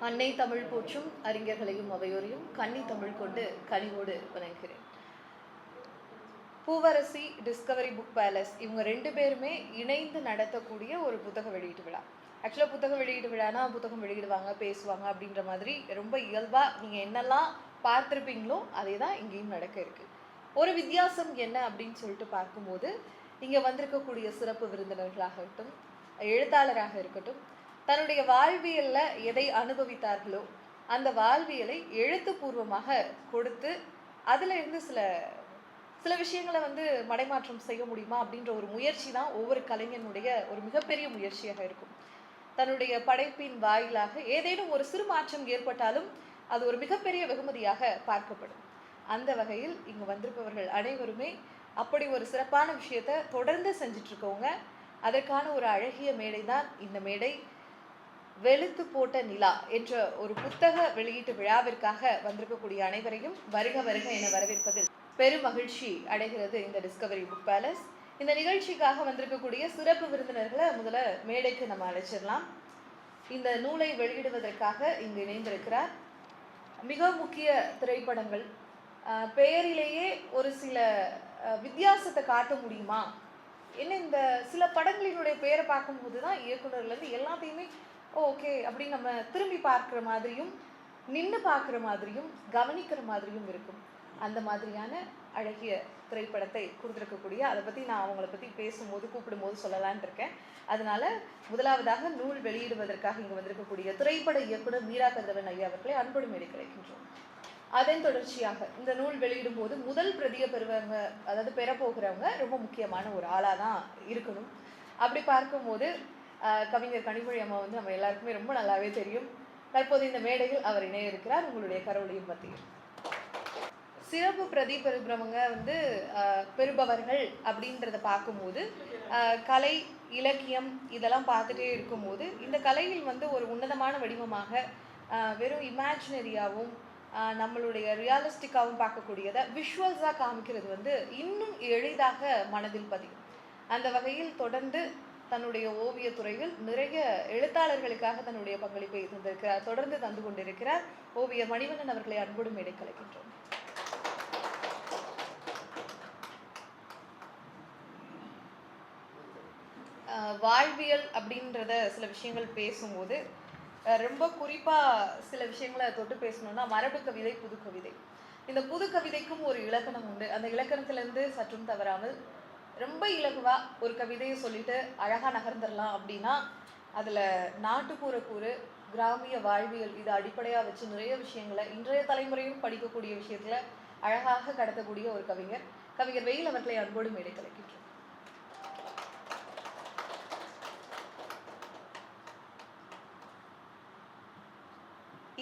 அன்னை தமிழ் போற்றும் அறிஞர்களையும் அவையோரையும் கன்னி தமிழ் கொண்டு கனிவோடு வணங்குகிறேன். பூவரசி டிஸ்கவரி புக் பேலஸ் இவங்க 2 பேருமே இணைந்து நடத்தக்கூடிய ஒரு புத்தக வெளியீட்டு விழா. ஆக்சுவலாக புத்தக வெளியீட்டு விழானா புத்தகம் வெளியிடுவாங்க, பேசுவாங்க அப்படின்ற மாதிரி ரொம்ப இயல்பாக நீங்கள் என்னெல்லாம் பார்த்துருப்பீங்களோ அதே தான் இங்கேயும் நடக்க இருக்குது. ஒரு வித்தியாசம் என்ன அப்படின்னு சொல்லிட்டு பார்க்கும்போது, இங்கே வந்திருக்கக்கூடிய சிறப்பு விருந்தினர்களாகட்டும், எழுத்தாளராக இருக்கட்டும், தன்னுடைய வாழ்வியலில் எதை அனுபவித்தார்களோ அந்த வாழ்வியலை எழுத்துப்பூர்வமாக கொடுத்து அதில் இருந்து சில சில விஷயங்களை மடைமாற்றம் செய்ய முடியுமா அப்படின்ற ஒரு முயற்சி தான் ஒவ்வொரு கலைஞனுடைய ஒரு மிகப்பெரிய முயற்சியாக இருக்கும். தன்னுடைய படைப்பின் வாயிலாக ஏதேனும் ஒரு சிறு மாற்றம் ஏற்பட்டாலும் அது ஒரு மிகப்பெரிய வெகுமதியாக பார்க்கப்படும். அந்த வகையில் இங்கே வந்திருப்பவர்கள் அனைவருமே அப்படி ஒரு சிறப்பான விஷயத்தை தொடர்ந்து செஞ்சுட்டு இருக்கவங்க. அதற்கான ஒரு அழகிய மேடை தான் இந்த மேடை. வெளுத்து போட்ட நிலா என்ற ஒரு புத்தக வெளியீட்டு விழாவிற்காக வந்திருக்கக்கூடிய அனைவரையும் வருக வருக என வரவேற்பதில் பெரும் மகிழ்ச்சி அடைகிறது இந்த டிஸ்கவரி புக் பேலஸ். இந்த நிகழ்ச்சிக்காக வந்திருக்கக்கூடிய சிறப்பு விருந்தினர்களை முதல்ல மேடைக்கு நம்ம அழைச்சிடலாம். இந்த நூலை வெளியிடுவதற்காக இங்கு இணைந்திருக்கிறார். மிக முக்கிய திரைப்படங்கள் பெயரிலேயே ஒரு சில வித்தியாசத்தை காட்ட முடியுமா என்ன, இந்த சில படங்களினுடைய பெயரை பார்க்கும்போது தான் இயக்குநர்லேருந்து எல்லாத்தையுமே ஓகே அப்படின்னு நம்ம திரும்பி பார்க்குற மாதிரியும் நின்று பார்க்குற மாதிரியும் கவனிக்கிற மாதிரியும் இருக்கும். அந்த மாதிரியான அழகிய திரைப்படத்தை கொடுத்துருக்கக்கூடிய, அதை பற்றி நான் அவங்கள பற்றி பேசும்போது கூப்பிடும்போது சொல்லலான் இருக்கேன். அதனால முதலாவதாக நூல் வெளியிடுவதற்காக இங்கே வந்திருக்கக்கூடிய திரைப்பட இயக்குனர் மீரா கதிரவன் ஐயா அவர்களை அன்போடு மேடை கிடைக்கின்றோம். அதன் தொடர்ச்சியாக இந்த நூல் வெளியிடும் போது முதல் பிரதியை பெறுவங்க, அதாவது பெறப்போகிறவங்க ரொம்ப முக்கியமான ஒரு ஆளாக தான் இருக்கணும். அப்படி பார்க்கும்போது கவிஞர் கனிமொழி அம்மா நம்ம எல்லாருக்குமே ரொம்ப நல்லாவே தெரியும். தற்போது இந்த மேடையில் அவர் இணைய இருக்கிறார். உங்களுடைய கரவொலியும் மத்தியில் சிறப்பு பிரதி பெறுகிறவங்க பெறுபவர்கள் அப்படின்றத பார்க்கும்போது கலை இலக்கியம் இதெல்லாம் பார்த்துட்டே இருக்கும்போது இந்த கலையில் ஒரு உன்னதமான வடிவமாக வெறும் இமேஜினரியாகவும் நம்மளுடைய ரியாலிஸ்டிக்காகவும் பார்க்கக்கூடியதை விஷுவல்ஸாக காமிக்கிறது இன்னும் எளிதாக மனதில் பதியும். அந்த வகையில் தொடர்ந்து தன்னுடைய ஓவியத்துறையில் நிறைய எழுத்தாளர்களுக்காக தன்னுடைய பங்களிப்பை தந்திருக்கிறார், தொடர்ந்து தந்து கொண்டிருக்கிறார். ஓவியர் மணிவண்ணன் அவர்களை அன்போடு மேடை கலைக்கின்றோம். வாழ்வியல் அப்படின்றத சில விஷயங்கள் பேசும்போது ரொம்ப குறிப்பாக சில விஷயங்களை தொட்டு பேசணும்னா மரபு கவிதை, புது கவிதை. இந்த புது கவிதைக்கும் ஒரு இலக்கணம் உண்டு. அந்த இலக்கணத்திலேருந்து சற்றும் தவறாமல் ரொம்ப இலகுவாக ஒரு கவிதையை சொல்லிட்டு அழகாக நகர்ந்துடலாம் அப்படின்னா அதில் நாட்டுப்புற கூறு, கிராமிய வாழ்வியல் இதை அடிப்படையாக வச்சு நிறைய விஷயங்களை இன்றைய தலைமுறையும் படிக்கக்கூடிய விஷயத்தில் அழகாக கடத்தக்கூடிய ஒரு கவிஞர் வெயில் அவர்களை அன்போடு மேடை கலைக்கின்றோம்.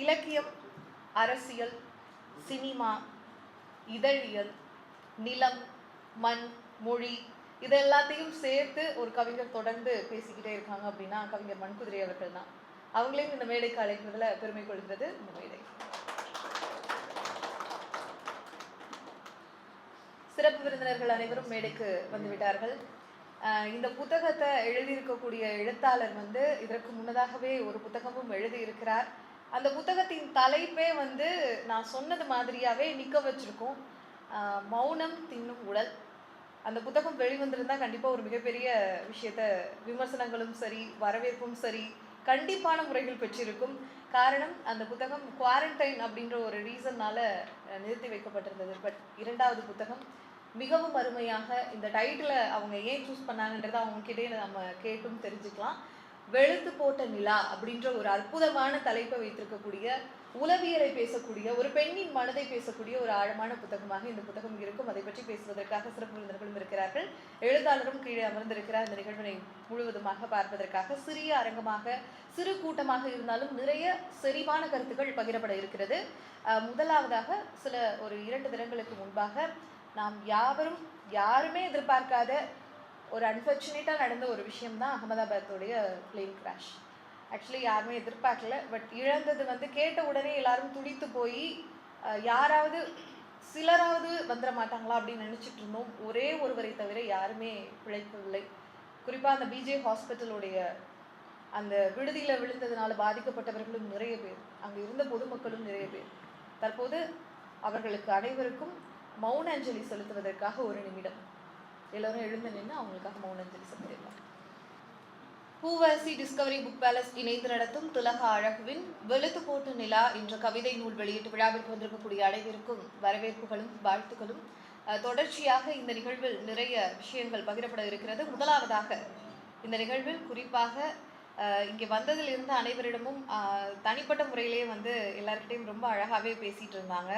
இலக்கியம், அரசியல், சினிமா, இதழியல், நிலம், மண், மொழி இது எல்லாத்தையும் சேர்த்து ஒரு கவிஞர் தொடர்ந்து பேசிக்கிட்டே இருக்காங்க அப்படின்னா கவிஞர் மண்குதிரை அவர்கள் தான். அவங்களையும் இந்த மேடைக்கு அழைக்கிறதுல பெருமை கொள்கிறது இந்த மேடை. சிறப்பு விருந்தினர்கள் அனைவரும் மேடைக்கு வந்துவிட்டார்கள். இந்த புத்தகத்தை எழுதியிருக்கக்கூடிய எழுத்தாளர் இதற்கு முன்னதாகவே ஒரு புத்தகமும் எழுதியிருக்கிறார். அந்த புத்தகத்தின் தலைப்பே நான் சொன்னது மாதிரியாவே நிற்க வச்சிருக்கோம், மௌனம் தின்னும் உடல். அந்த புத்தகம் வெளிவந்திருந்தால் கண்டிப்பாக ஒரு மிகப்பெரிய விஷயத்த விமர்சனங்களும் சரி வரவேற்பும் சரி கண்டிப்பான முறைகள் பெற்றிருக்கும். காரணம், அந்த புத்தகம் குவாரண்டைன் அப்படின்ற ஒரு ரீசன்னால நிறுத்தி வைக்கப்பட்டிருந்தது. பட் 2வது புத்தகம் மிகவும் அருமையாக, இந்த டைட்டிலை அவங்க ஏன் சூஸ் பண்ணாங்கன்றதை அவங்ககிட்டே நம்ம கேட்டும் தெரிஞ்சுக்கலாம். வெளுத்து போட்ட நிலா அப்படின்ற ஒரு அற்புதமான தலைப்பை வைத்திருக்கக்கூடிய, உளவியலை பேசக்கூடிய, ஒரு பெண்ணின் மனதை பேசக்கூடிய ஒரு ஆழமான புத்தகமாக இந்த புத்தகம் இருக்கும். அதை பற்றி பேசுவதற்காக சிறப்பு விருந்தினர்களும் இருக்கிறார்கள். எழுத்தாளரும் கீழே அமர்ந்திருக்கிறார். இந்த நிகழ்வினை முழுவதுமாக பார்ப்பதற்காக சிறிய அரங்கமாக, சிறு கூட்டமாக இருந்தாலும் நிறைய செறிவான கருத்துக்கள் பகிரப்பட இருக்கிறது. முதலாவதாக ஒரு 2 தினங்களுக்கு முன்பாக நாம் யாருமே எதிர்பார்க்காத ஒரு அன்ஃபார்ச்சுனேட்டாக நடந்த ஒரு விஷயம் தான் அகமதாபாத்தோடைய பிளேன் கிராஷ். ஆக்சுவலி யாருமே எதிர்பார்க்கல. பட் இழந்தது கேட்ட உடனே எல்லாரும் துடித்து போய் யாராவது சிலராவது வந்துட மாட்டாங்களா அப்படின்னு நினச்சிட்டு இருந்தோம். ஒரே ஒருவரை தவிர யாருமே பிழைக்கவில்லை. குறிப்பாக அந்த பிஜே ஹாஸ்பிட்டலுடைய அந்த விடுதியில் விழுந்ததுனால பாதிக்கப்பட்டவர்களும் நிறைய பேர். இருந்த பொதுமக்களும் நிறைய பேர். தற்போது அவர்களுக்கு அனைவருக்கும் மௌன அஞ்சலி செலுத்துவதற்காக ஒரு நிமிடம் எல்லாரும் எழுந்து நின்று அவங்களுக்காக மௌன அஞ்சலி செலுத்திடலாம். பூவரசி டிஸ்கவரி புக் பேலஸ் இணைந்து நடத்தும் திலக அழகுவின் வெளுத்து போட்டு நிலா என்ற கவிதை நூல் வெளியீட்டு விழாவிற்கு வந்திருக்கக்கூடிய அனைவருக்கும் வரவேற்புகளும் வாழ்த்துக்களும். தொடர்ச்சியாக இந்த நிகழ்வில் நிறைய விஷயங்கள் பகிரப்பட இருக்கிறது. முதலாவதாக இந்த நிகழ்வில் குறிப்பாக இங்கே வந்ததிலிருந்து அனைவரிடமும் தனிப்பட்ட முறையிலேயே எல்லார்கிட்டையும் ரொம்ப அழகாகவே பேசிகிட்டு இருந்தாங்க.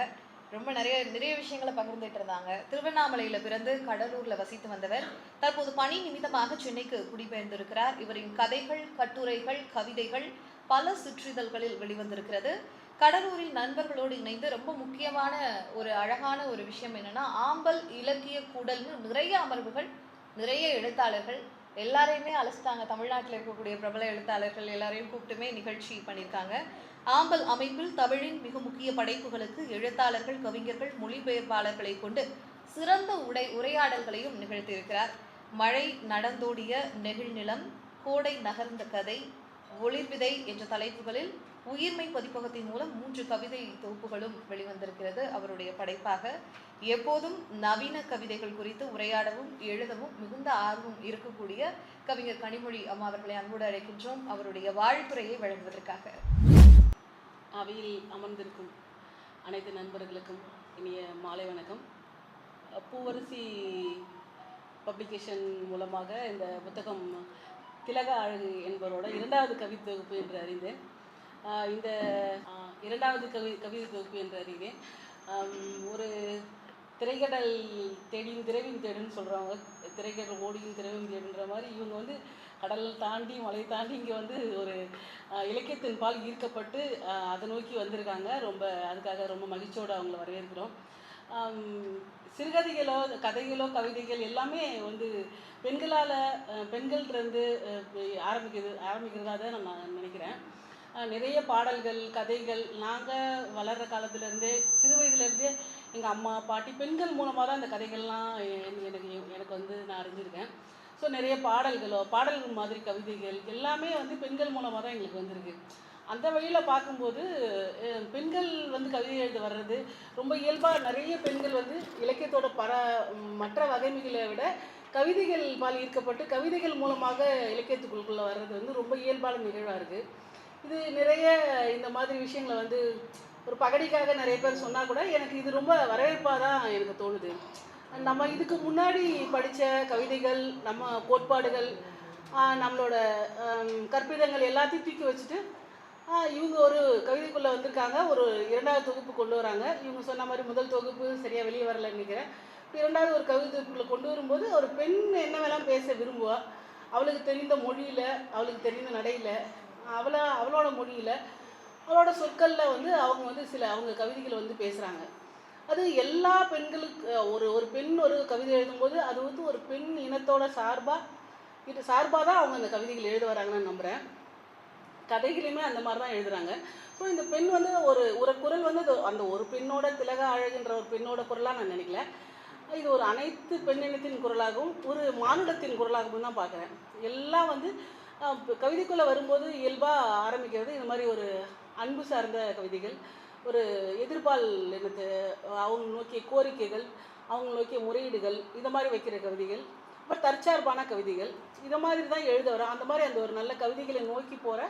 ரொம்ப நிறைய விஷயங்களை பகிர்ந்துட்டு இருந்தாங்க. திருவண்ணாமலையில் பிறந்து கடலூரில் வசித்து வந்தவர் தற்போது பணி நிமித்தமாக சென்னைக்கு குடிபெயர்ந்திருக்கிறார். இவரின் கதைகள், கட்டுரைகள், கவிதைகள் பல சிற்றிதழ்களில் வெளிவந்திருக்கிறது. கடலூரில் நண்பர்களோடு இணைந்து ரொம்ப முக்கியமான ஒரு அழகான ஒரு விஷயம் என்னன்னா, ஆம்பல் இலக்கிய கூடல்னு நிறைய அமர்வுகள், நிறைய எழுத்தாளர்கள் எல்லாரையுமே அழைச்சிட்டாங்க. தமிழ்நாட்டில் இருக்கக்கூடிய பிரபல எழுத்தாளர்கள் எல்லாரையும் கூப்பிட்டுமே நிகழ்ச்சி பண்ணியிருக்காங்க. ஆம்பல் அமைப்பில் தமிழின் மிக முக்கிய படைப்புகளுக்கு எழுத்தாளர்கள், கவிஞர்கள், மொழிபெயர்ப்பாளர்களை கொண்டு சிறந்த உரையாடல்களையும் நிகழ்த்தியிருக்கிறார். மழை நடந்தோடிய நெகிழ்நிலம், கோடை நகர்ந்த கதை, ஒளிர்விதை என்ற தலைப்புகளில் உயிர்மை பதிப்பகத்தின் மூலம் 3 கவிதை தொகுப்புகளும் வெளிவந்திருக்கிறது அவருடைய படைப்பாக. எப்போதும் நவீன கவிதைகள் குறித்து உரையாடவும் எழுதவும் மிகுந்த ஆர்வம் இருக்கக்கூடிய கவிஞர் கனிமொழி அம்மா அவர்களை அன்போடு அழைக்கின்றோம் அவருடைய வாழ்த்துறையை வழங்குவதற்காக. அவையில் அமர்ந்திருக்கும் அனைத்து நண்பர்களுக்கும் இனிய மாலை வணக்கம். பூவரசி பப்ளிகேஷன் மூலமாக இந்த புத்தகம் திலக அழகு என்பவரோட 2வது கவிதை தொகுப்பு என்று அறிந்தேன். இந்த 2வது கவிதை தொகுப்பு என்று அறிந்தேன். ஒரு திரைக்கடல் தேடியும் திரைவின் தேடுன்னு சொல்கிறவங்க, திரைக்கடல் ஓடியும் திரைவின் தேடுன்ற மாதிரி இவங்க கடல் தாண்டி மலை தாண்டி இங்கே ஒரு இலக்கியத்தின் பால் ஈர்க்கப்பட்டு அதை நோக்கி வந்திருக்காங்க. அதுக்காக ரொம்ப மகிழ்ச்சியோடு அவங்கள வரவேற்கிறோம். சிறுகதைகளோ கதைகளோ கவிதைகள் எல்லாமே பெண்கள்கிட்டருந்து ஆரம்பிக்கிறதா தான் நான் நினைக்கிறேன். நிறைய பாடல்கள், கதைகள் நாங்கள் வளர்கிற காலத்துலேருந்தே, சிறு வயதுலேருந்தே எங்கள் அம்மா பாட்டி பெண்கள் மூலமாக தான் அந்த கதைகள்லாம் எனக்கு நான் அறிஞ்சிருக்கேன். ஸோ நிறைய பாடல்கள் மாதிரி கவிதைகள் எல்லாமே பெண்கள் மூலமாக தான் எங்களுக்கு வந்திருக்கு. அந்த வழியில் பார்க்கும்போது பெண்கள் கவிதை எழுத வர்றது ரொம்ப இயல்பாக. நிறைய பெண்கள் இலக்கியத்தோட மற்ற வகைமைகளை விட கவிதைகள் பால் ஈர்க்கப்பட்டு கவிதைகள் மூலமாக இலக்கியத்துக்குள்ளே வர்றது ரொம்ப இயல்பான நிகழ்வாக இருக்குது. இது நிறைய இந்த மாதிரி விஷயங்களை ஒரு பகடிக்காக நிறைய பேர் சொன்னால் கூட எனக்கு இது ரொம்ப வரவேற்பாக தான் எனக்கு தோணுது. நம்ம இதுக்கு முன்னாடி படித்த கவிதைகள், நம்ம கோட்பாடுகள், நம்மளோட கற்பிதங்கள் எல்லாத்தையும் தூக்கி வச்சுட்டு இவங்க ஒரு கவிதைக்குள்ளே வந்திருக்காங்க. ஒரு 2வது தொகுப்பு கொண்டு வராங்க. இவங்க சொன்ன மாதிரி முதல் தொகுப்பு சரியாக வெளியே வரலன்னு நினைக்கிறேன். 2வது ஒரு கவிதை தொகுப்புக்குள்ளே கொண்டு வரும்போது ஒரு பெண் என்னவெல்லாம் பேச விரும்புவா, அவளுக்கு தெரிந்த மொழியில், அவளுக்கு தெரிந்த நடையில், அவளோட மொழியில், அவளோட சொற்களில் அவங்க அவங்க கவிதைகளை பேசுகிறாங்க. அது எல்லா பெண்களுக்கு ஒரு பெண் ஒரு கவிதை எழுதும்போது அது ஒரு பெண் இனத்தோட சார்பாக தான் அவங்க அந்த கவிதைகள் எழுத வராங்கன்னு நம்புகிறேன். கதைகளையுமே அந்த மாதிரி தான் எழுதுகிறாங்க. ஸோ இந்த பெண் ஒரு குரல் அந்த ஒரு பெண்ணோட திலக அழகுன்ற ஒரு பெண்ணோட குரலாக நான் நினைக்கல. இது ஒரு அனைத்து பெண்ணினத்தின் குரலாகவும் ஒரு மானுடத்தின் குரலாகவும் தான் பார்க்குறேன். எல்லாம் கவிதைக்குள்ளே வரும்போது இயல்பாக ஆரம்பிக்கிறது இந்த மாதிரி ஒரு அன்பு சார்ந்த கவிதைகள், ஒரு எதிர்பால் அவங்க நோக்கிய கோரிக்கைகள், அவங்க நோக்கிய முறையீடுகள், இதை மாதிரி வைக்கிற கவிதைகள், அப்புறம் தற்சார்பான கவிதைகள், இதை மாதிரி தான் எழுத வரோம். அந்த மாதிரி அந்த ஒரு நல்ல கவிதைகளை நோக்கி போகிற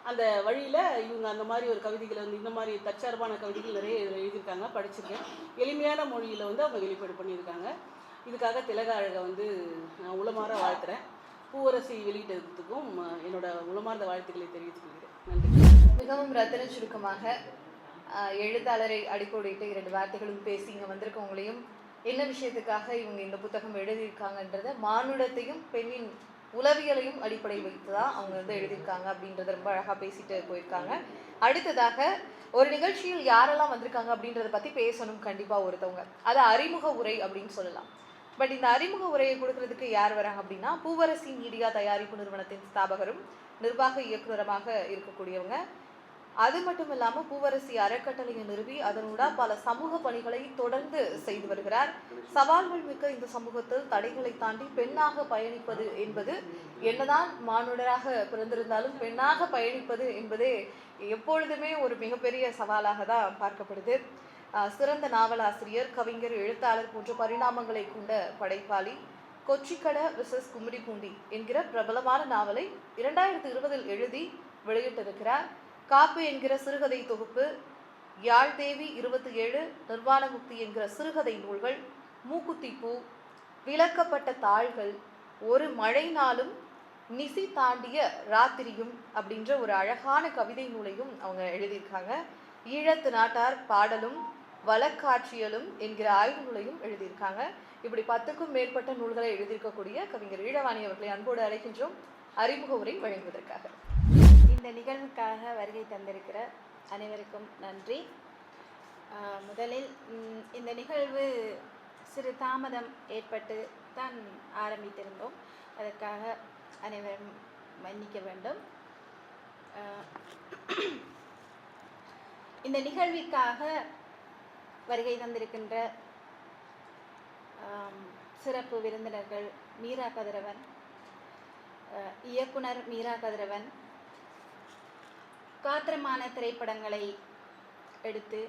அந்த வழியில் இவங்க அந்த மாதிரி ஒரு கவிதைகளை இந்த மாதிரி தற்சார்பான கவிதைகள் நிறைய எழுதியிருக்காங்க, படிச்சிருக்கேன். எளிமையான மொழியில் அவங்க வெளிப்பாடு பண்ணியிருக்காங்க. இதுக்காக திலக அழகை நான் உளமாற வாழ்த்துறேன். பூவரசி வெளியிட்டதுக்கும் என்னோட உளமார்ந்த வாழ்த்துக்களை தெரிவித்துக் கொள்கிறேன். நன்றி. மிகவும் ரத்தின சுருக்கமாக எழுத்தாளரை அடிக்கோடிட்டு 2 வார்த்தைகளும் பேசி இங்கே வந்திருக்கவங்களையும் என்ன விஷயத்துக்காக இவங்க இந்த புத்தகம் எழுதியிருக்காங்கன்றத மானுடத்தையும் பெண்ணின் உளவியலையும் அடிப்படை வைத்து தான் அவங்க எழுதியிருக்காங்க அப்படின்றத ரொம்ப அழகாக பேசிட்டு போயிருக்காங்க. அடுத்ததாக ஒரு நிகழ்ச்சியில் யாரெல்லாம் வந்திருக்காங்க அப்படின்றத பற்றி பேசணும் கண்டிப்பாக ஒருத்தவங்க. அது அறிமுக உரை அப்படின்னு சொல்லலாம். பட் இந்த அறிமுக உரையை கொடுக்கறதுக்கு யார் வராங்க அப்படின்னா, பூவரசி மீடியா தயாரிப்பு நிறுவனத்தின் ஸ்தாபகரும் நிர்வாக இயக்குநரமாக இருக்கக்கூடியவங்க அது மட்டும் இல்லாமல் பூவரசி அறக்கட்டளையை நிறுவி அதனூடா பல சமூக பணிகளை தொடர்ந்து செய்து வருகிறார். சவால்கள் மிக்க இந்த சமூகத்தில் தடைகளை தாண்டி பெண்ணாக பயணிப்பது என்பது, என்னதான் மானுடராக பிறந்திருந்தாலும் பெண்ணாக பயணிப்பது என்பதே எப்பொழுதுமே ஒரு மிகப்பெரிய சவாலாக தான் பார்க்கப்படுது. சிறந்த நாவலாசிரியர், கவிஞர், எழுத்தாளர் போன்ற பரிணாமங்களை கொண்ட படைப்பாளி. கொச்சிக்கடை விசஸ் கும்மிடிப்பூண்டி என்கிற பிரபலமான நாவலை 2020 எழுதி வெளியிட்டிருக்கிறார். காப்பு என்கிற சிறுகதை தொகுப்பு, யாழ்தேவி 27, நிர்வாணமுக்தி என்கிற சிறுகதை நூல்கள், மூக்குத்தி பூ, விளக்கப்பட்ட தாள்கள், ஒரு மழை நாளும், நிசி தாண்டிய ராத்திரியும் அப்படின்ற ஒரு அழகான கவிதை நூலையும் அவங்க எழுதியிருக்காங்க. ஈழத்து நாட்டார் பாடலும் வழக்காட்சியலும் என்கிற ஆய்வு நூலையும் எழுதியிருக்காங்க. இப்படி 10க்கும் மேற்பட்ட நூல்களை எழுதியிருக்கக்கூடிய கவிஞர் ஈழவாணி அவர்களை அன்போடு அழைக்கின்றோம் அறிமுக உரை வழங்குவதற்காக. இந்த நிகழ்வுக்காக வருகை தந்திருக்கிற அனைவருக்கும் நன்றி. முதலில் இந்த நிகழ்வு சிறு தாமதம் ஏற்பட்டு தான் ஆரம்பித்திருந்தோம். அதற்காக அனைவரும் மன்னிக்க வேண்டும். இந்த நிகழ்விற்காக வருகை தந்திருக்கின்ற சிறப்பு விருந்தினர்கள் மீரா கதிரவன், இயக்குனர் மீரா கதிரவன், காத்திரமான திரைப்படங்களை எடுத்து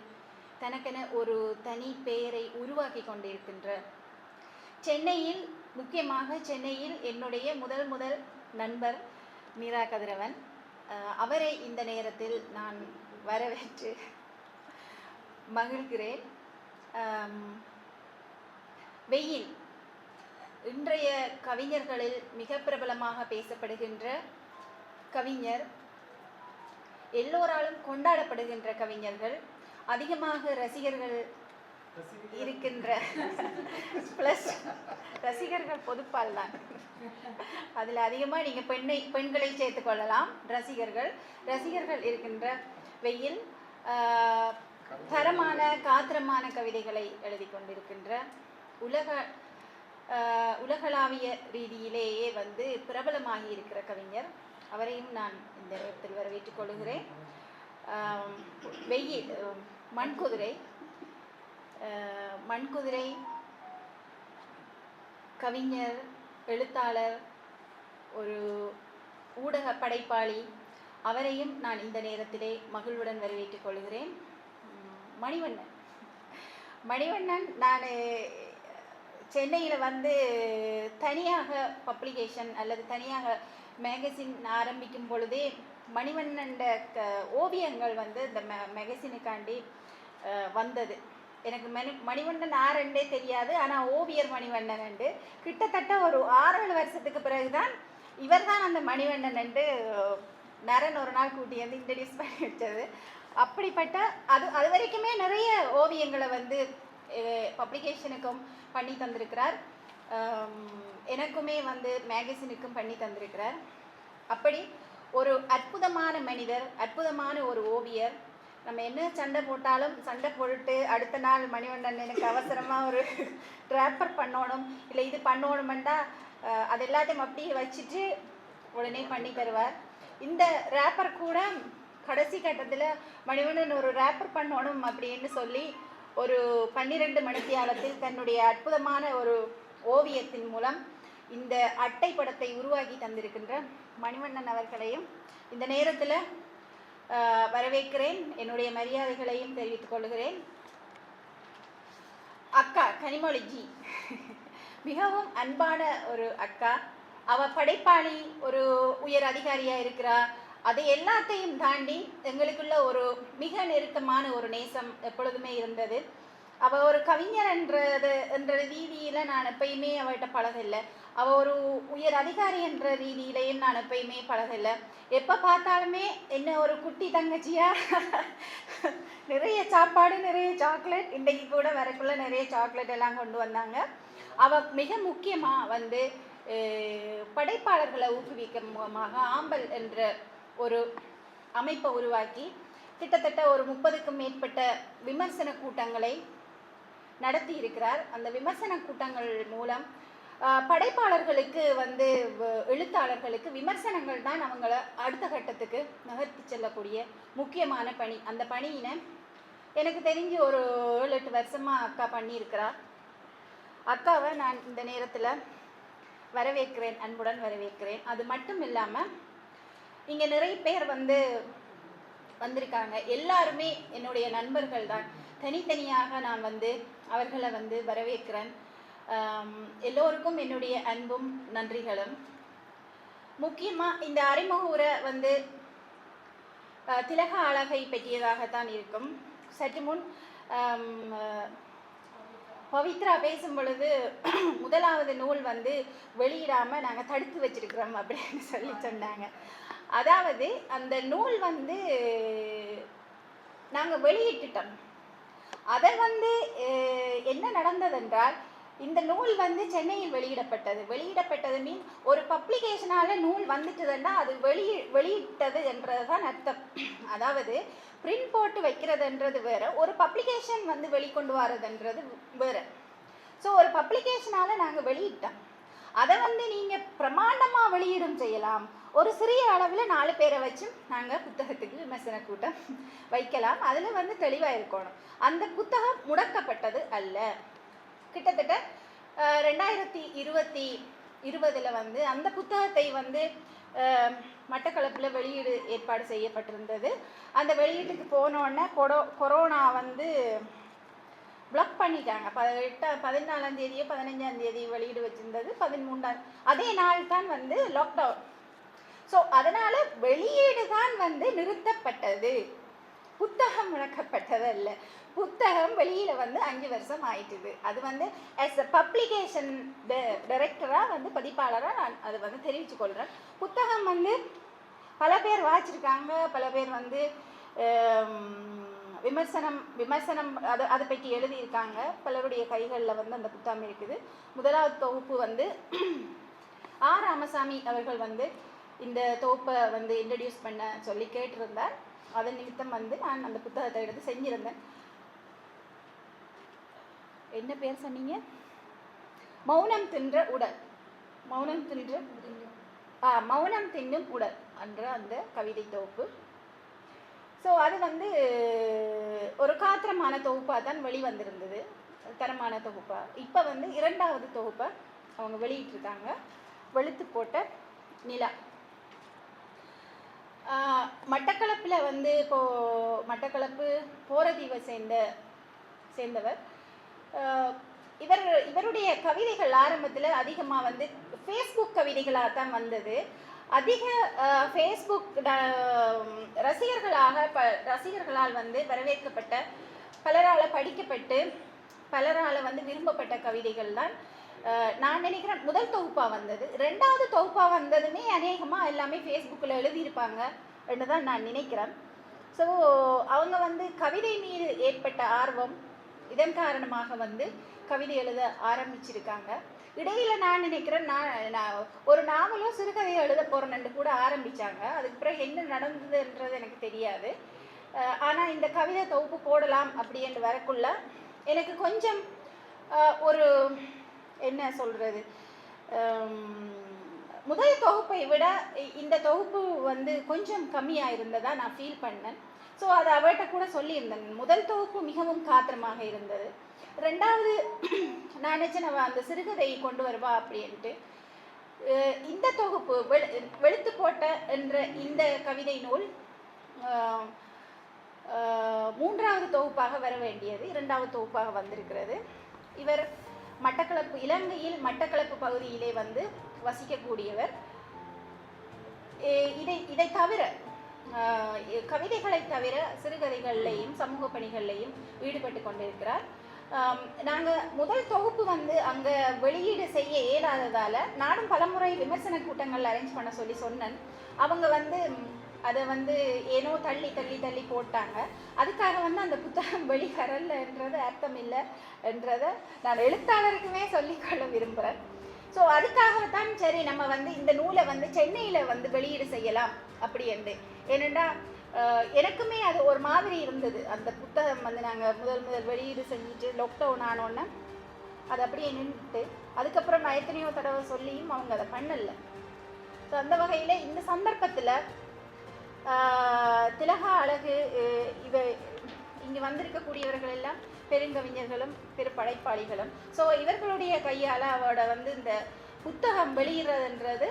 தனக்கென ஒரு தனி பெயரை உருவாக்கி கொண்டிருக்கின்ற, சென்னையில், முக்கியமாக சென்னையில் என்னுடைய முதல் நண்பர் மீரா கதிரவன். அவரை இந்த நேரத்தில் நான் வரவேற்று மகிழ்கிறேன். வெயில் இன்றைய கவிஞர்களில் மிக பிரபலமாக பேசப்படுகின்ற கவிஞர், எல்லோராலும் கொண்டாடப்படுகின்ற கவிஞர்கள், அதிகமாக ரசிகர்கள் இருக்கின்ற ப்ளஸ் ரசிகர்கள் பொதுப்பால் தான், அதில் அதிகமாக நீங்கள் பெண்களை சேர்த்துக்கொள்ளலாம். ரசிகர்கள் இருக்கின்ற வெயில் தரமான காத்திரமான கவிதைகளை எழுதி கொண்டிருக்கின்ற, உலகளாவிய ரீதியிலேயே பிரபலமாகி இருக்கிற கவிஞர், அவரையும் நான் இந்த நேரத்தில் வரவேற்றுக் கொள்கிறேன். வெயில் மண்குதிரை கவிஞர், எழுத்தாளர், ஒரு ஊடக படைப்பாளி, அவரையும் நான் இந்த நேரத்திலே மகிழ்வுடன் வரவேற்றுக் கொள்கிறேன். மணிவண்ணன் நான் சென்னையில் தனியாக பப்ளிகேஷன் அல்லது தனியாக மேகசின் ஆரம்பிக்கும் பொழுதே மணிவண்ணன் ஓவியங்கள் இந்த மேகசினுக்காண்டி வந்தது. எனக்கு மணிவண்ணன் ஆரண்டே தெரியாது, ஆனால் ஓவியர் மணிவண்ணன் என்று கிட்டத்தட்ட ஒரு 6-7 வருஷத்துக்கு பிறகுதான் இவர் தான் அந்த மணிவண்ணன் என்று நரன் ஒரு நாள் கூட்டி வந்து இன்ட்ரடியூஸ் பண்ணி வச்சது. அப்படிப்பட்ட அது வரைக்குமே நிறைய ஓவியங்களை பப்ளிகேஷனுக்கும் பண்ணி தந்திருக்கிறார், எனக்குமே மேகசினுக்கும் பண்ணி தந்திருக்கிறார். அப்படி ஒரு அற்புதமான மனிதர், அற்புதமான ஒரு ஓவியர். நம்ம என்ன சண்டை போட்டாலும் சண்டை போட்டு அடுத்த நாள் மணிவண்ணன் எனக்கு அவசரமாக ஒரு ட்ராப்பர் பண்ணணும், இல்லை இது பண்ணணுமெண்டா அது எல்லாத்தையும் அப்படியே வச்சுட்டு உடனே பண்ணி தருவார். இந்த ரேப்பர் கூட கடைசி கட்டத்தில் மணிவண்ணன் ஒரு ரேப்பர் பண்ணணும் அப்படின்னு சொல்லி ஒரு 12 மணித்தியாலத்தில் தன்னுடைய அற்புதமான ஒரு ஓவியத்தின் மூலம் இந்த அட்டை படத்தை உருவாக்கி தந்திருக்கின்ற மணிவண்ணன் அவர்களையும் இந்த நேரத்தில் வரவேற்கிறேன். என்னுடைய மரியாதைகளையும் தெரிவித்துக் கொள்கிறேன். அக்கா கனிமொழிஜி மிகவும் அன்பான ஒரு அக்கா. அவ படைப்பாளி, ஒரு உயர் அதிகாரியா இருக்கிறா. அதை எல்லாத்தையும் தாண்டி எங்களுக்குள்ள ஒரு மிக நெருக்கமான ஒரு நேசம் எப்பொழுதுமே இருந்தது. அவள் ஒரு கவிஞர் என்ற ரீதியில் நான் எப்பயுமே அவள்கிட்ட பழகலை. அவள் ஒரு உயர் அதிகாரி என்ற ரீதியிலையும் நான் எப்பயுமே பழகலை. எப்போ பார்த்தாலுமே என்ன ஒரு குட்டி தங்கச்சியா நிறைய சாப்பாடு, நிறைய சாக்லேட், இன்றைக்கு கூட வரக்குள்ள நிறைய சாக்லேட் எல்லாம் கொண்டு வந்தாங்க. அவள் மிக முக்கியமாக படைப்பாளர்களை ஊக்குவிக்கும் முகமாக ஆம்பல் என்ற ஒரு அமைப்பை உருவாக்கி கிட்டத்தட்ட ஒரு 30க்கும் மேற்பட்ட விமர்சன கூட்டங்களை நடத்தி இருக்கிறார். அந்த விமர்சன கூட்டங்கள் மூலம் படைப்பாளர்களுக்கு வந்து எழுத்தாளர்களுக்கு விமர்சனங்கள் தான் அவங்கள அடுத்த கட்டத்துக்கு நகர்த்தி செல்லக்கூடிய முக்கியமான பணி. அந்த பணியினை எனக்கு தெரிஞ்சு ஒரு 7-8 வருஷமாக அக்கா பண்ணியிருக்கிறா. அக்காவை நான் இந்த நேரத்தில் வரவேற்கிறேன், அன்புடன் வரவேற்கிறேன். அது மட்டும் இல்லாமல் இங்கே நிறைய பேர் வந்திருக்காங்க. எல்லாருமே என்னுடைய நண்பர்கள் தான். தனித்தனியாக நான் அவர்களை வரவேற்கிறேன். எல்லோருக்கும் என்னுடைய அன்பும் நன்றிகளும். முக்கியமாக இந்த அறிமுக உரை திலக அழகை பற்றியதாகத்தான் இருக்கும். சற்று முன் பவித்ரா பேசும் பொழுது முதலாவது நூல் வெளியிடாமல் நாங்கள் தடுத்து வச்சிருக்கிறோம் அப்படின்னு சொன்னாங்க. அதாவது அந்த நூல் நாங்கள் வெளியிட்டுட்டோம். அதை என்ன நடந்ததென்றால், இந்த நூல் சென்னையில் வெளியிடப்பட்டது மீன் ஒரு பப்ளிகேஷனால நூல் வந்துட்டுதுன்னா அது வெளியிட்டது என்றதுதான் அர்த்தம். அதாவது பிரிண்ட் போட்டு வைக்கிறதுன்றது வேற, ஒரு பப்ளிகேஷன் வெளிக்கொண்டு வரதுன்றது வேற. ஸோ ஒரு பப்ளிகேஷனால நாங்கள் வெளியிட்டோம். அதை நீங்கள் பிரமாண்டமாக வெளியீடும் செய்யலாம். ஒரு சிறிய அளவில் 4 பேரை வச்சும் நாங்கள் புத்தகத்துக்கு விமர்சன கூட்டம் வைக்கலாம். அதில் தெளிவாக இருக்கணும். அந்த புத்தகம் முடக்கப்பட்டது அல்ல. கிட்டத்தட்ட 2020 அந்த புத்தகத்தை மட்டக்களப்பில் வெளியீடு ஏற்பாடு செய்யப்பட்டிருந்தது. அந்த வெளியீட்டுக்கு போனோடனே கொரோனா பிளாக் பண்ணிட்டாங்க. 14ஆம் தேதியோ 15ஆம் தேதி வெளியீடு வச்சிருந்தது. 13ஆம் அதே நாள் தான் லாக்டவுன். ஸோ அதனால் வெளியீடு தான் நிறுத்தப்பட்டது. புத்தகம் முடக்கப்பட்டது அல்ல. புத்தகம் வெளியில் 5 வருஷம் ஆயிட்டுது. அது ஆஸ் அ பப்ளிகேஷன் டைரக்டராக பதிப்பாளராக நான் அதை தெரிவித்து கொள்கிறேன். புத்தகம் பல பேர் வாசிச்சிருக்காங்க. பல பேர் விமர்சனம் அதை பற்றி எழுதியிருக்காங்க. பலருடைய கைகளில் அந்த புத்தகம் இருக்குது. முதலாவது தொகுப்பு ஆர் ராமசாமி அவர்கள் இந்த தொகுப்பை இன்ட்ரடியூஸ் பண்ண சொல்லி கேட்டிருந்தார். அதன் நிமித்தம் நான் அந்த புத்தகத்தை எடுத்து செஞ்சிருந்தேன். என்ன பேர் சொன்னீங்க? மௌனம் தின்ற உடல், மௌனம் தின்னும் உடல் என்ற அந்த கவிதை தொகுப்பு. ஸோ அது ஒரு காத்திரமான தொகுப்பாக தான் வெளிவந்திருந்தது, தரமான தொகுப்பாக. இப்போ 2வது தொகுப்பை அவங்க வெளியிட்டிருக்காங்க, வெளுத்து போட்ட நிலா. மட்டக்களப்பில் இப்போது மட்டக்களப்பு போரதீவை சேர்ந்தவர். இவருடைய கவிதைகள் ஆரம்பத்தில் அதிகமாக ஃபேஸ்புக் கவிதைகளாக தான் வந்தது. அதிக ஃபேஸ்புக் ரசிகர்களால் வரவேற்கப்பட்ட, பலரால் படிக்கப்பட்டு, பலரால் விரும்பப்பட்ட கவிதைகள் தான் நான் நினைக்கிறேன் முதல் தொகுப்பாக வந்தது. 2வது தொகுப்பாக வந்ததுமே அநேகமாக எல்லாமே ஃபேஸ்புக்கில் எழுதியிருப்பாங்க என்று தான் நான் நினைக்கிறேன். ஸோ அவங்க கவிதை மீது ஏற்பட்ட ஆர்வம், இதன் காரணமாக கவிதை எழுத ஆரம்பிச்சிருக்காங்க. இடையில் நான் நினைக்கிறேன் நான் ஒரு நாவலோ சிறுகதையோ எழுத போகிறேன்னு கூட ஆரம்பித்தாங்க. அதுக்கு பிறகு என்ன நடந்ததுன்றது எனக்கு தெரியாது. ஆனால் இந்த கவிதை தொகுப்பு போடலாம் அப்படின்னு வரக்குள்ள எனக்கு கொஞ்சம் ஒரு என்ன சொல்கிறது, முதல் தொகுப்பை விட இந்த தொகுப்பு கொஞ்சம் கம்மியாக இருந்ததாக நான் ஃபீல் பண்ணேன். ஸோ அதை அவர்கிட்ட கூட சொல்லியிருந்தேன். முதல் தொகுப்பு மிகவும் காத்திரமாக இருந்தது. 2வது நான் நினச்சேன் அந்த சிறுகதையை கொண்டு வருவா அப்படின்ட்டு. இந்த தொகுப்பு வெளுத்து போட்ட என்ற இந்த கவிதை நூல் 3வது தொகுப்பாக வர வேண்டியது 2வது தொகுப்பாக வந்திருக்கிறது. இவர் மட்டக்களப்பு, இலங்கையில் மட்டக்களப்பு பகுதியிலே வசிக்கக்கூடியவர். இதை தவிர கவிதைகளை தவிர சிறுகதைகள்லையும் சமூக பணிகள்லையும் ஈடுபட்டு கொண்டிருக்கிறார். நாங்கள் முதல் தொகுப்பு அங்கே வெளியீடு செய்ய இயலாததால் நானும் பலமுறை விமர்சன கூட்டங்கள் அரேஞ்ச் பண்ண சொன்னேன். அவங்க அதை ஏனோ தள்ளி தள்ளி தள்ளி போட்டாங்க. அதுக்காக அந்த புத்தகம் வெளிவரலன்றது அர்த்தம் இல்லை என்றதை நான் எழுத்தாளருக்குமே சொல்லிக்கொள்ள விரும்புகிறேன். ஸோ அதுக்காகத்தான் சரி நம்ம இந்த நூலை சென்னையில் வெளியீடு செய்யலாம் அப்படி என்று. ஏனெண்டா எனக்குமே அது ஒரு மாதிரி இருந்தது. அந்த புத்தகம் நாங்கள் முதல் வெளியீடு செஞ்சுட்டு லாக்டவுன் ஆனோன்னே அது அப்படியே நின்றுட்டு அதுக்கப்புறம் நான் எத்தனையோ தடவை சொல்லியும் அவங்க அதை பண்ணல. ஸோ அந்த வகையில் இந்த சந்தர்ப்பத்தில் திலகா அழகு இவ இங்கே வந்திருக்கக்கூடியவர்கள் எல்லாம் பெருங்கவிஞர்களும் பெரு படைப்பாளிகளும். ஸோ இவர்களுடைய கையால் அவரோட வந்து இந்த புத்தகம் வெளியிடுறதுன்றது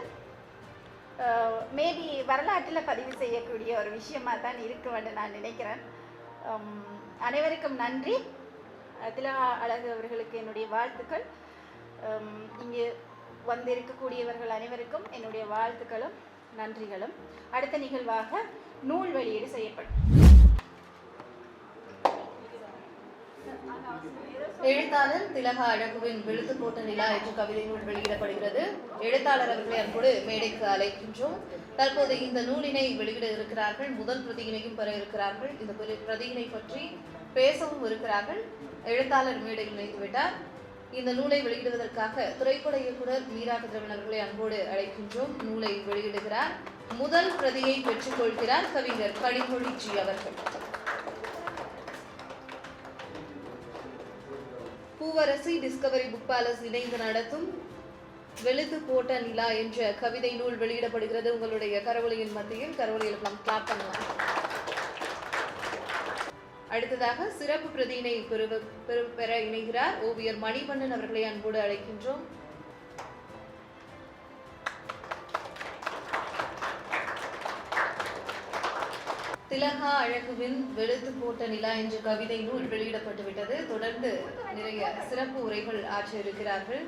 மேபி வரலாற்றில் பதிவு செய்யக்கூடிய ஒரு விஷயமாக தான் இருக்குன்னு நான் நினைக்கிறேன். அனைவருக்கும் நன்றி. திலகா அழகு அவர்களுக்கு என்னுடைய வாழ்த்துக்கள். இங்கே வந்து இருக்கக்கூடியவர்கள் அனைவருக்கும் என்னுடைய வாழ்த்துக்களும் நன்றிகளும். அடுத்த நிகழ்வாக நூல் வெளியீடு செய்யப்படும். எழுத்தாளர் திலகா அழகுவின் வெளுத்து போட்ட நிலா என்ற கவிதை நூல் வெளியிடப்படுகிறது. எழுத்தாளர் அவர்களை அன்போடு மேடைக்கு அழைக்கின்றோம். தற்போது இந்த நூலினை வெளியிட இருக்கிறார்கள். முதல் பிரதியினையும் பெற இருக்கிறார்கள். இந்த பிரதியினை பற்றி பேசவும் இருக்கிறார்கள். எழுத்தாளர் மேடையில் இணைத்துவிட்டார். இந்த நூலை வெளியிடுவதற்காக திரைப்பட இயக்குனர் மீரா கதிரவன் அவர்களை அன்போடு அழைக்கின்றோம். நூலை வெளியிடுகிறார். முதல் பிரதியை பெற்றுக் கொள்கிறார் கவிஞர் கனிமொழி ஜி அவர்கள். பூவரசி டிஸ்கவரி புக் பேலஸ் இணைந்து நடத்தும் வெளுத்து போட்ட நிலா என்ற கவிதை நூல் வெளியிடப்படுகிறது. உங்களுடைய கரவொலியின் மத்தியில் கரவொலியில் கிளாப் பண்ணலாம். அடுத்ததாக சிறப்பு பிரதியினை பெற இணைகிறார் ஓவியர் மணிவண்ணன் அவர்களை அன்போடு அழைக்கின்றோம். திலகா அழகுவின் வெளுத்து போட்ட நிலா என்ற கவிதை நூல் வெளியிடப்பட்டு விட்டது. தொடர்ந்து நிறைய சிறப்பு உரைகள் ஆற்ற இருக்கிறார்கள்.